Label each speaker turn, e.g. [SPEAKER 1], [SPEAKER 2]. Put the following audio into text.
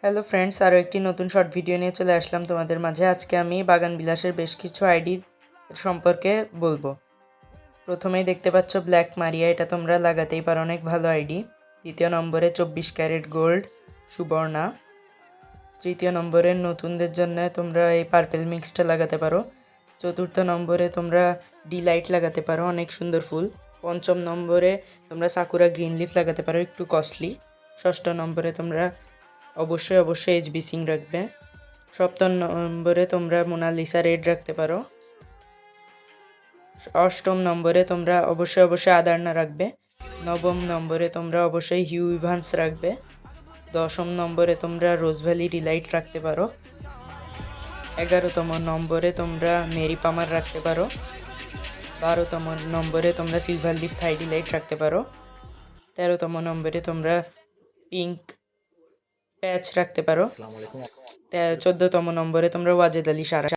[SPEAKER 1] Hello friends, আরও একটি নতুন শর্ট ভিডিও নিয়ে চলে আসলাম তোমাদের মাঝে। আজকে আমি বাগান বিলাসের বেশ কিছু আইডি সম্পর্কে বলবো। প্রথমেই দেখতে পাচ্ছ ব্ল্যাক মারিয়া, এটা তোমরা লাগাতেই পারো, অনেক ভালো আইডি। দ্বিতীয় নম্বরে 24 ক্যারেট গোল্ড সুবর্ণা। তৃতীয় নম্বরে নতুনদের জন্য তোমরা এই পার্পেল মিক্সটা লাগাতে পারো। চতুর্থ নম্বরে তোমরা ডিলাইট লাগাতে পারো, অনেক সুন্দর ফুল। পঞ্চম নম্বরে তোমরা সাকুরা গ্রিন লিফ লাগাতে পারো, একটু কস্টলি। ষষ্ঠ নম্বরে তোমরা অবশ্যই এইচবি সিং রাখবে। সপ্তম নম্বরে তোমরা মোনালিসা রেড রাখতে পারো। অষ্টম নম্বরে তোমরা অবশ্যই আদারনা রাখবে। নবম নম্বরে তোমরা অবশ্যই হিউ ইভান্স রাখবে। দশম নম্বরে তোমরা রোজভ্যালি ডিলাইট রাখতে পারো। 11তম নম্বরে তোমরা মেরি পামার রাখতে পারো। 12তম নম্বরে তোমরা সিলভার লিফ থাই ডিলাইট রাখতে পারো। 13তম নম্বরে তোমরা পিঙ্ক প্যাচ রাখতে পারো। 14তম নম্বরে তোমরা ওয়াজেদ আলী সারা